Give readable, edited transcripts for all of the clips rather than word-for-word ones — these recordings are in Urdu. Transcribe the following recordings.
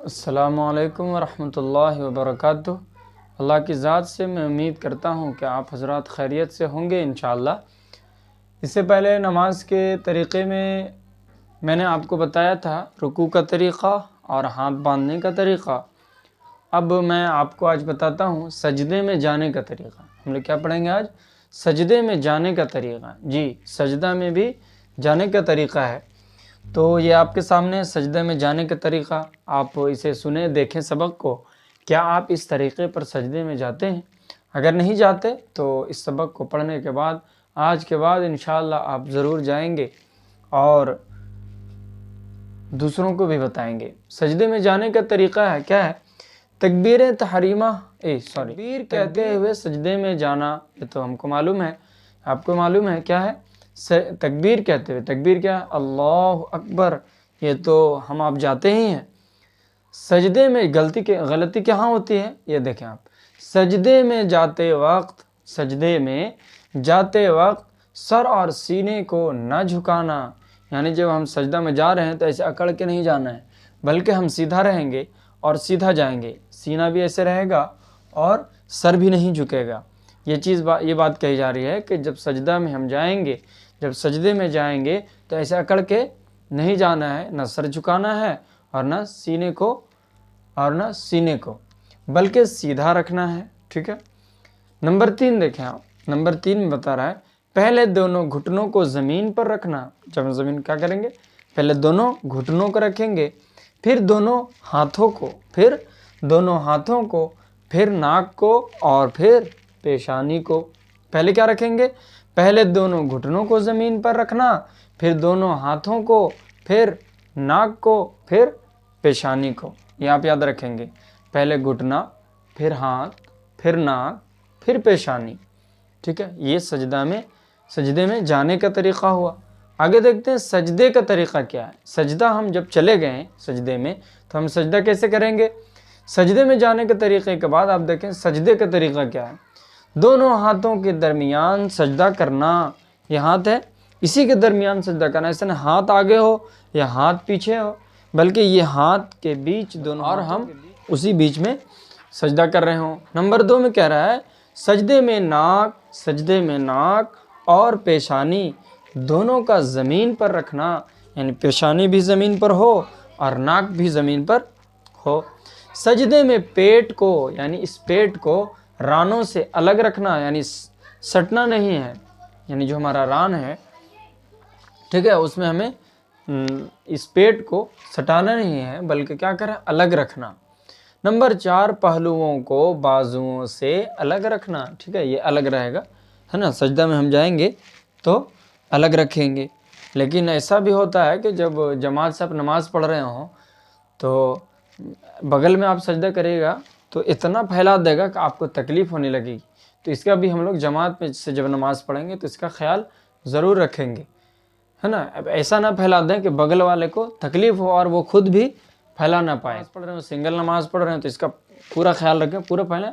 السلام علیکم ورحمۃ اللہ وبرکاتہ۔ اللہ کی ذات سے میں امید کرتا ہوں کہ آپ حضرات خیریت سے ہوں گے انشاءاللہ۔ اس سے پہلے نماز کے طریقے میں نے آپ کو بتایا تھا رکوع کا طریقہ اور ہاتھ باندھنے کا طریقہ۔ اب میں آپ کو آج بتاتا ہوں سجدے میں جانے کا طریقہ۔ ہم لوگ کیا پڑھیں گے آج؟ سجدے میں جانے کا طریقہ۔ جی، سجدہ میں بھی جانے کا طریقہ ہے۔ تو یہ آپ کے سامنے سجدے میں جانے کا طریقہ، آپ اسے سنیں، دیکھیں سبق کو، کیا آپ اس طریقے پر سجدے میں جاتے ہیں؟ اگر نہیں جاتے تو اس سبق کو پڑھنے کے بعد، آج کے بعد انشاءاللہ آپ ضرور جائیں گے اور دوسروں کو بھی بتائیں گے۔ سجدے میں جانے کا طریقہ ہے کیا ہے؟ تکبیر تحریمہ تکبیر کہتے ہوئے سجدے میں جانا، یہ تو ہم کو معلوم ہے، آپ کو معلوم ہے کیا ہے؟ تکبیر کہتے ہوئے، تکبیر کیا ہے؟ اللہ اکبر، یہ تو ہم آپ جاتے ہی ہیں۔ سجدے میں غلطی کہاں ہوتی ہے؟ یہ دیکھیں آپ، سجدے میں جاتے وقت سر اور سینے کو نہ جھکانا، یعنی جب ہم سجدہ میں جا رہے ہیں تو ایسے اکڑ کے نہیں جانا ہے، بلکہ ہم سیدھا رہیں گے اور سیدھا جائیں گے، سینہ بھی ایسے رہے گا اور سر بھی نہیں جھکے گا۔ یہ بات کہی جا رہی ہے کہ جب سجدہ میں ہم جائیں گے، جب سجدے میں جائیں گے تو ایسے اکڑ کے نہیں جانا ہے، نہ سر جھکانا ہے اور نہ سینے کو بلکہ سیدھا رکھنا ہے، ٹھیک ہے۔ نمبر 3 دیکھیں آپ، نمبر 3 میں بتا رہا ہے پہلے دونوں گھٹنوں کو زمین پر رکھنا۔ جب ہم زمین کیا کریں گے؟ پہلے دونوں گھٹنوں کو رکھیں گے، پھر دونوں ہاتھوں کو، پھر ناک کو اور پھر پیشانی کو۔ پہلے کیا رکھیں گے؟ پہلے دونوں گھٹنوں کو زمین پر رکھنا، پھر دونوں ہاتھوں کو، پھر ناک کو، پھر پیشانی کو۔ یہ آپ یاد رکھیں گے، پہلے گھٹنا، پھر ہاتھ، پھر ناک، پھر پیشانی، ٹھیک ہے۔ یہ سجدے میں جانے کا طریقہ ہوا۔ آگے دیکھتے ہیں سجدے کا طریقہ کیا ہے۔ سجدہ ہم جب چلے گئے ہیں سجدے میں تو ہم سجدہ کیسے کریں گے؟ سجدے میں جانے کے طریقے کے بعد آپ دیکھیں سجدے کا طریقہ کیا ہے۔ دونوں ہاتھوں کے درمیان سجدہ کرنا، یہ ہاتھ ہے، اسی کے درمیان سجدہ کرنا، ایسا نہ ہاتھ آگے ہو یا ہاتھ پیچھے ہو، بلکہ یہ ہاتھ کے بیچ دونوں، اور ہم اسی بیچ میں سجدہ کر رہے ہوں۔ نمبر 2 میں کہہ رہا ہے سجدے میں ناک اور پیشانی دونوں کا زمین پر رکھنا، یعنی پیشانی بھی زمین پر ہو اور ناک بھی زمین پر ہو۔ سجدے میں پیٹ کو، یعنی اس پیٹ کو رانوں سے الگ رکھنا، یعنی سٹنا نہیں ہے، یعنی جو ہمارا ران ہے، ٹھیک ہے، اس میں ہمیں اس پیٹ کو سٹانا نہیں ہے، بلکہ کیا کریں؟ الگ رکھنا۔ نمبر 4 پہلوؤں کو بازوؤں سے الگ رکھنا، ٹھیک ہے، یہ الگ رہے گا، ہے نا۔ سجدہ میں ہم جائیں گے تو الگ رکھیں گے، لیکن ایسا بھی ہوتا ہے کہ جب جماعت سے آپ نماز پڑھ رہے ہوں تو بغل میں آپ سجدہ کرے گا تو اتنا پھیلا دے گا کہ آپ کو تکلیف ہونے لگے گی، تو اس کا بھی ہم لوگ جماعت میں سے جب نماز پڑھیں گے تو اس کا خیال ضرور رکھیں گے، ہے نا۔ اب ایسا نہ پھیلا دیں کہ بغل والے کو تکلیف ہو اور وہ خود بھی پھیلا نہ پائے۔ پڑھ رہے ہیں سنگل نماز پڑھ رہے ہیں تو اس کا پورا خیال رکھیں، پورا پھیلیں،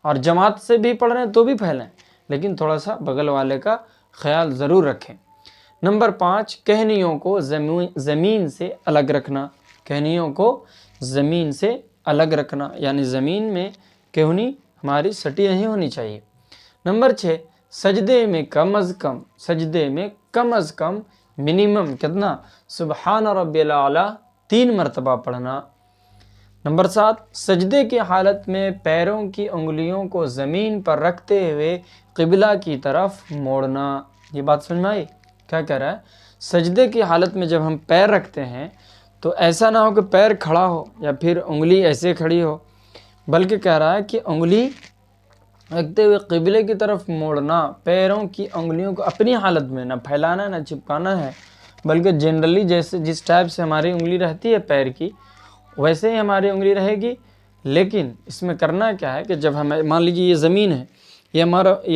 اور جماعت سے بھی پڑھ رہے ہیں تو بھی پھیلیں، لیکن تھوڑا سا بغل والے کا خیال ضرور رکھیں۔ نمبر 5 کہنیوں کو زمین سے الگ رکھنا، کہنیوں کو زمین سے الگ رکھنا، یعنی زمین میں کہنی ہماری سٹی نہیں ہونی چاہیے۔ نمبر 6 سجدے میں کم از کم منیمم کتنا؟ سبحان ربی الاعلیٰ 3 مرتبہ پڑھنا۔ نمبر 7 سجدے کی حالت میں پیروں کی انگلیوں کو زمین پر رکھتے ہوئے قبلہ کی طرف موڑنا۔ یہ بات سمجھ میں آئی؟ کیا کہہ رہا ہے؟ سجدے کی حالت میں جب ہم پیر رکھتے ہیں تو ایسا نہ ہو کہ پیر کھڑا ہو یا پھر انگلی ایسے کھڑی ہو، بلکہ کہہ رہا ہے کہ انگلی رکھتے ہوئے قبلے کی طرف موڑنا، پیروں کی انگلیوں کو اپنی حالت میں نہ پھیلانا نہ چپکانا ہے، بلکہ جنرلی جس ٹائپ سے ہماری انگلی رہتی ہے پیر کی، ویسے ہی ہماری انگلی رہے گی۔ لیکن اس میں کرنا کیا ہے کہ جب ہمیں مان لیجیے یہ زمین ہے، یہ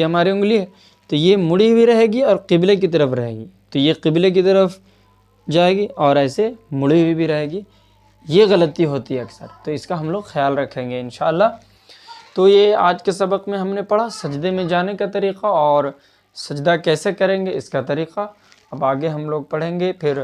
ہماری انگلی ہے، تو یہ مڑی ہوئی رہے گی اور قبلے کی طرف رہے گی، تو یہ قبلے کی طرف جائے گی اور ایسے مڑی ہوئی بھی رہے گی۔ یہ غلطی ہوتی ہے اکثر، تو اس کا ہم لوگ خیال رکھیں گے انشاءاللہ۔ تو یہ آج کے سبق میں ہم نے پڑھا سجدے میں جانے کا طریقہ اور سجدہ کیسے کریں گے اس کا طریقہ۔ اب آگے ہم لوگ پڑھیں گے پھر